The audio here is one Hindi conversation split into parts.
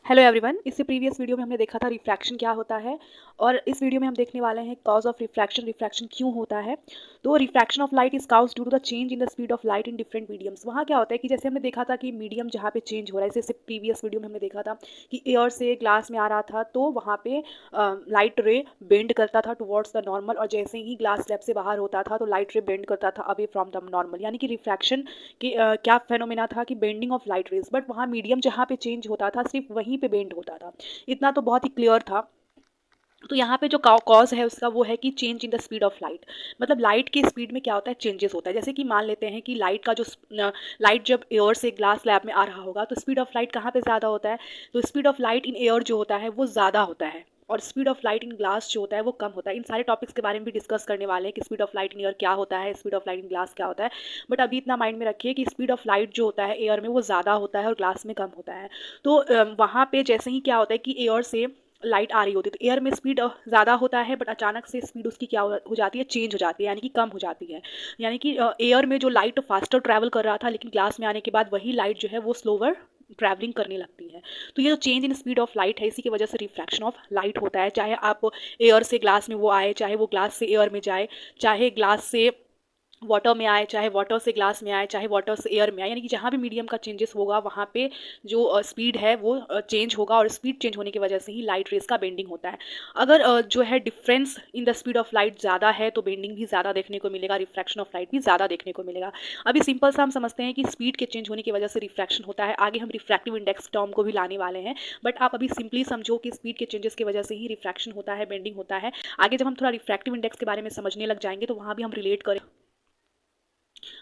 Hello everyone. इससे प्रीवियस वीडियो में हमने देखा था रिफ्रैक्शन क्या होता है और इस वीडियो में हम देखने वाले हैं कॉज ऑफ रिफ्रैक्शन। रिफ्रैक्शन क्यों होता है? तो refraction of light is cause due to the change in the speed of light in different mediums. वहाँ क्या होता है कि जैसे हमने देखा था कि मीडियम जहाँ पे चेंज हो रहा है, जैसे प्रीवियस वीडियो में हमने देखा था कि एयर से ग्लास में आ रहा था तो वहाँ पे लाइट रे बेंड करता था टुवर्ड्स द नॉर्मल, और जैसे ही ग्लास स्लैब से बाहर होता था तो लाइट रे बेंड करता था अवे फ्रॉम द नॉर्मल। यानी कि रिफ्रैक्शन कि क्या फेनोमेना था कि bending of light rays, but वहाँ मीडियम जहाँ पे चेंज होता था सिर्फ वहीं पे बेंड होता था। इतना तो बहुत ही क्लियर था। तो यहाँ पे जो कॉज है उसका वो है कि change in the speed of light. मतलब लाइट की स्पीड में क्या होता है, चेंजेस होता है। जैसे कि मान लेते हैं कि लाइट का जो लाइट जब एयर से ग्लास स्लैब में आ रहा होगा तो स्पीड ऑफ लाइट कहाँ पे ज़्यादा होता है? तो speed of light in air जो होता है वो ज़्यादा होता है, और speed of light in glass जो होता है वो कम होता है। इन सारे टॉपिक्स के बारे में भी डिस्कस करने वाले हैं कि speed of light in air क्या होता है, speed of light in glass क्या होता है। बट अभी इतना माइंड में रखिए कि स्पीड ऑफ लाइट जो होता है एयर में वो ज़्यादा होता है और ग्लास में कम होता है। तो वहाँ पे जैसे ही क्या होता है कि एयर से लाइट आ रही होती है तो एयर में स्पीड ज़्यादा होता है, बट अचानक से स्पीड उसकी क्या हो जाती है, चेंज हो जाती है, यानी कि कम हो जाती है। यानी कि एयर में जो लाइट फास्टर ट्रैवल कर रहा था लेकिन ग्लास में आने के बाद वही लाइट जो है वो स्लोवर ट्रैवलिंग करने लगती है। तो ये जो change in speed of light है इसी की वजह से रिफ्रैक्शन ऑफ लाइट होता है। चाहे आप एयर से ग्लास में वो आए, चाहे वो ग्लास से एयर में जाए, चाहे ग्लास से वाटर में आए, चाहे वाटर से ग्लास में आए, चाहे वाटर से एयर में आए, यानी कि जहाँ भी मीडियम का चेंजेस होगा वहाँ पे जो स्पीड है वो चेंज होगा, और स्पीड चेंज होने की वजह से ही लाइट रेस का बेंडिंग होता है। अगर जो है difference in the speed of light ज़्यादा है तो बेंडिंग भी ज़्यादा देखने को मिलेगा, रिफ्रैक्शन ऑफ लाइट भी ज़्यादा देखने को मिलेगा। अभी सिंपल सा हम समझते हैं कि स्पीड के चेंज होने की वजह से रिफ्रैक्शन होता है, आगे हम रिफ्रैक्टिव इंडेक्स टर्म को भी लाने वाले हैं। बट आप अभी सिंपली समझो कि स्पीड के चेंजेस की वजह से ही रिफ्रैक्शन होता है, बेंडिंग होता है। आगे जब हम थोड़ा रिफ्रैक्टिव इंडेक्स के बारे में समझने लग जाएंगे तो वहाँ भी हम रिलेट करें।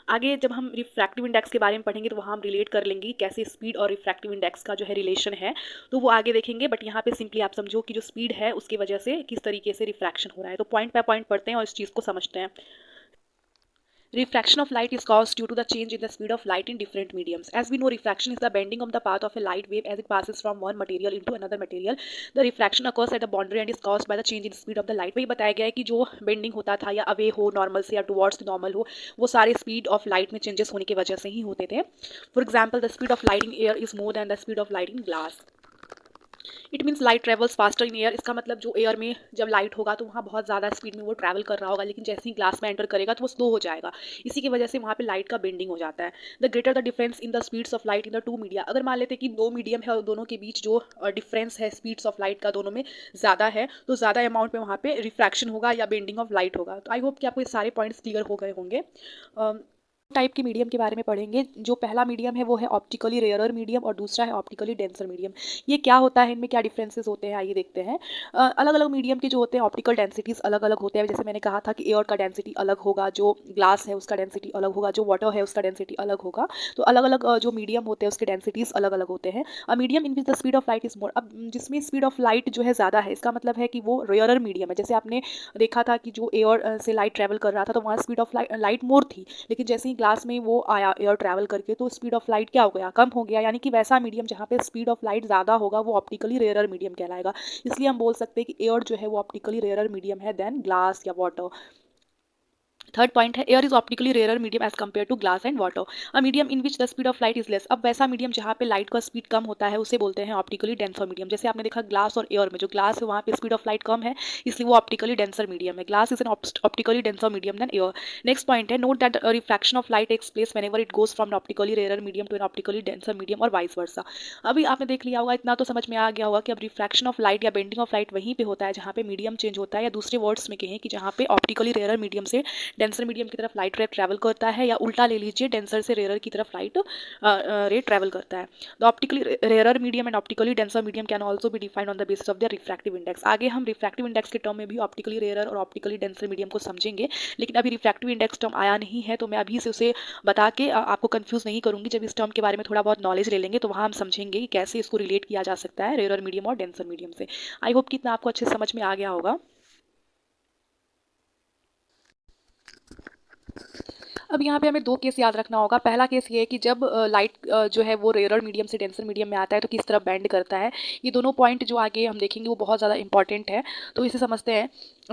आगे जब हम रिफ्रैक्टिव इंडेक्स के बारे में पढ़ेंगे तो वहाँ हम रिलेट कर लेंगे कैसे स्पीड और रिफ्रैक्टिव इंडेक्स का जो है रिलेशन है, तो वो आगे देखेंगे। बट यहाँ पे सिंपली आप समझो कि जो स्पीड है उसकी वजह से किस तरीके से रिफ्रैक्शन हो रहा है। तो पॉइंट बाय पॉइंट पढ़ते हैं और इस चीज़ को समझते हैं। Refraction of light is caused due to the change in the speed of light in different mediums. As we know, refraction is the bending of the path of a light wave as it passes from one material into another material. The refraction occurs at the boundary and is caused by the change in the speed of the light. वही बताया गया है कि जो बेंडिंग होता था या अवे हो नॉर्मल से या टुवर्ड्स नॉर्मल हो, वो सारे स्पीड ऑफ लाइट में चेंजेस होने की वजह से ही होते थे। For example, the speed of light in air is more than the speed of light in glass. It means light travels faster in air. इसका मतलब जो एयर में जब लाइट होगा तो वहाँ बहुत ज़्यादा स्पीड में वो ट्रैवल कर रहा होगा, लेकिन जैसे ही ग्लास में एंटर करेगा तो वो स्लो हो जाएगा। इसी की वजह से वहाँ पे लाइट का बेंडिंग हो जाता है। The greater the difference in the speeds of light in the two media. अगर मान लेते हैं कि दो मीडियम है और दोनों के बीच जो डिफरेंस है स्पीड्स ऑफ लाइट का दोनों में ज़्यादा है, तो ज़्यादा अमाउंट में वहाँ पे रिफ्रैक्शन होगा या बेंडिंग ऑफ लाइट होगा। तो आई होप कि आपको ये सारे पॉइंट्स क्लियर हो गए होंगे। टाइप के मीडियम के बारे में पढ़ेंगे। जो पहला मीडियम है वो है ऑप्टिकली रेयरर मीडियम और दूसरा है ऑप्टिकली डेंसर मीडियम। ये क्या होता है, इनमें क्या डिफरेंसेस होते हैं, आइए देखते हैं। अलग अलग मीडियम के जो होते हैं ऑप्टिकल डेंसिटीज अलग अलग होते हैं। जैसे मैंने कहा था कि एयर का डेंसिटी अलग होगा, जो ग्लास है उसका डेंसिटी अलग होगा, जो वाटर है उसका डेंसिटी अलग होगा। तो अलग अलग जो मीडियम होते हैं उसके डेंसिटीज अलग अलग होते हैं। Medium in which the speed of light is more. अब जिसमें स्पीड ऑफ लाइट जो है ज़्यादा है इसका मतलब है कि वो रेयरर मीडियम है। जैसे आपने देखा था कि जो एयर से लाइट ट्रेवल कर रहा था तो वहाँ स्पीड ऑफ लाइट मोर थी, लेकिन जैसे ही ग्लास में वो आया एयर ट्रैवल करके तो स्पीड ऑफ लाइट क्या हो गया, कम हो गया। यानी कि वैसा मीडियम जहाँ पे स्पीड ऑफ लाइट ज़्यादा होगा वो ऑप्टिकली रेयरर मीडियम कहलाएगा। इसलिए हम बोल सकते हैं कि एयर जो है वो ऑप्टिकली रेयरर मीडियम है देन ग्लास या वाटर। थर्ड पॉइंट है air is optically rare medium as compare to glass and water. A medium in which the speed of light is less. अब वैसा मीडियम जहाँ पे लाइट का स्पीड कम होता है उसे बोलते हैं ऑप्टिकली डेंसर मीडियम। जैसे आपने देखा ग्लास और एयर में, जो ग्लास है वहाँ पे स्पीड ऑफ लाइट कम है इसलिए वो ऑप्टिकली डेंसर मीडियम है। Glass is an optically denser medium than air. Next point है note that refraction of light takes place whenever it goes from optically rare medium to an optically denser medium और वाइस वर्सा। अभी आपने देख लिया होगा, इतना तो समझ में आ गया होगा कि अब रिफ्रैक्शन ऑफ लाइट या बेंडिंग ऑफ लाइट वहीं पे होता है जहाँ पे मीडियम चेंज होता है, या दूसरे वर्ड्स में कहें कि जहाँ पे ऑप्टिकली रेयर मीडियम से डेंसर मीडियम की तरफ लाइट रे ट्रैवल करता है, या उल्टा ले लीजिए डेंसर से रेयर की तरफ लाइट रे ट्रैवल करता है। The optically rare medium and optically denser medium can also be defined on the basis of the refractive index. आगे हम रिफ्रैक्टिव इंडेक्स के टर्म में भी ऑप्टिकली रेयर और ऑप्टिकली डेंसर मीडियम को समझेंगे, लेकिन अभी रिफ्रैक्टिव इंडेक्स टर्म आया नहीं है तो मैं अभी से उसे बता के आपको कंफ्यूज नहीं करूंगी। जब इस टर्म के बारे में थोड़ा बहुत नॉलेज ले लेंगे तो वहाँ हम समझेंगे कि कैसे इसको रिलेट किया जा सकता है रेयर मीडियम और डेंसर मीडियम से। आई होप कि इतना आपको अच्छे समझ में आ गया होगा। अब यहाँ पे हमें दो केस याद रखना होगा। पहला केस ये है कि जब लाइट जो है वो रेयर मीडियम से डेंसर मीडियम में आता है तो किस तरफ बेंड करता है। ये दोनों पॉइंट जो आगे हम देखेंगे वो बहुत ज़्यादा इंपॉर्टेंट है, तो इसे समझते हैं।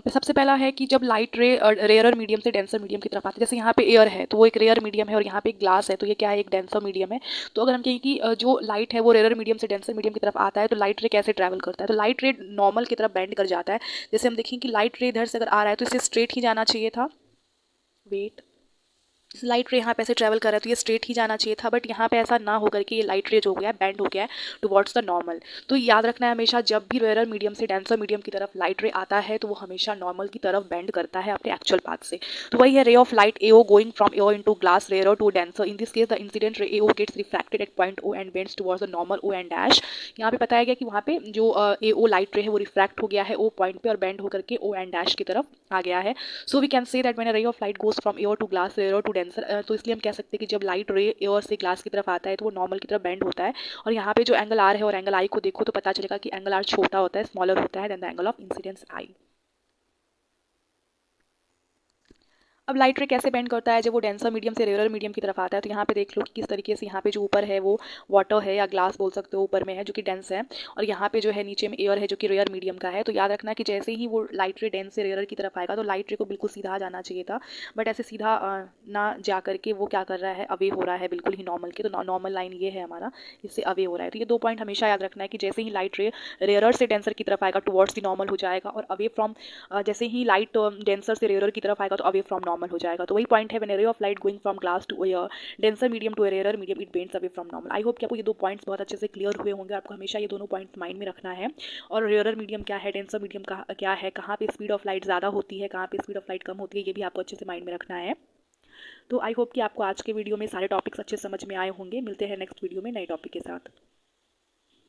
सबसे पहला है कि जब लाइट रे रेयर मीडियम से डेंसर मीडियम की तरफ आती है, जैसे यहाँ पे एयर है तो वो एक रेयर मीडियम है और यहाँ पे एक ग्लास है तो ये क्या है, एक डेंसर मीडियम है। तो अगर हम कहें कि जो लाइट है वो रेयर मीडियम से डेंसर मीडियम की तरफ आता है तो लाइट रे कैसे ट्रैवल करता है, तो लाइट रे नॉर्मल की तरफ बेंड कर जाता है। जैसे हम देखें कि लाइट रे इधर से अगर आ रहा है तो इसे स्ट्रेट ही जाना चाहिए था। वेट, लाइट रे यहाँ पे ऐसे ट्रैवल कर रहा है तो ये स्ट्रेट ही जाना चाहिए था, बट यहाँ पे ऐसा ना होकर के ये लाइट रे जो हो गया है बैंड हो गया है टुवर्ड्स द नॉर्मल। तो याद रखना है हमेशा, जब भी रेयर मीडियम से डेंसर मीडियम की तरफ लाइट रे आता है तो वो हमेशा नॉर्मल की तरफ बेंड करता है अपने एक्चुअल पाथ से। तो वही है ray of light AO going from AO into glass rare to denser. In this case the incident ray AO gets refracted at point O and bends towards the normal O and dash. यहाँ पे बताया गया कि वहाँ पे जो एओ लाइट रे है वो रिफ्रैक्ट हो गया है ओ पॉइंट पे और बेंड होकर के ओ एंड डैश की तरफ आ गया है। So we can say that when a ray of light goes from air to glass rare to denser, तो इसलिए हम कह सकते हैं कि जब लाइट रे एयर से ग्लास की तरफ आता है तो वो नॉर्मल की तरफ बेंड होता है। और यहाँ पे जो एंगल आर है और एंगल आई को देखो तो पता चलेगा कि एंगल आर छोटा होता है, स्मॉलर होता है than the angle of incidence I. अब लाइट रे कैसे बेंड करता है जब वो डेंसर मीडियम से रेयर मीडियम की तरफ आता है, तो यहाँ पे देख लो कि किस तरीके से यहाँ पे जो ऊपर है वो वाटर है या ग्लास बोल सकते हो ऊपर में है जो कि डेंस है, और यहाँ पे जो है नीचे में एयर है जो कि रेयर मीडियम का है। तो याद रखना कि जैसे ही वो लाइट रे डेंस से रेयर की तरफ आएगा तो लाइट रे को बिल्कुल सीधा जाना चाहिए था, बट ऐसे सीधा ना जा करके वो क्या कर रहा है, अवे हो रहा है बिल्कुल ही नॉर्मल के। तो नॉर्मल लाइन ये है हमारा, इससे अवे हो रहा है। तो ये दो पॉइंट हमेशा याद रखना है कि जैसे ही लाइट रे रेयर से डेंसर की तरफ आएगा टुवर्ड्स दी नॉर्मल हो जाएगा, और अवे फ्रॉम जैसे ही लाइट डेंसर से रेयर की तरफ आएगा तो अवे फ्रॉम नॉर्मल हो जाएगा। तो वही पॉइंट है, when ray of light going from glass to air denser medium to rare medium it bends away from normal. I hope कि आपको ये दो पॉइंट्स बहुत अच्छे से क्लियर हुए होंगे। आपको हमेशा ये दोनों पॉइंट्स माइंड में रखना है, और रेयर मीडियम क्या है, डेंसर मीडियम का क्या है, कहाँ पे स्पीड ऑफ लाइट ज़्यादा होती है, कहाँ पे स्पीड ऑफ लाइट कम होती है, ये भी आपको अच्छे से माइंड में रखना है। तो आई होप कि आपको आज के वीडियो में सारे टॉपिक्स अच्छे समझ में आए होंगे। मिलते हैं नेक्स्ट वीडियो में नए टॉपिक के साथ।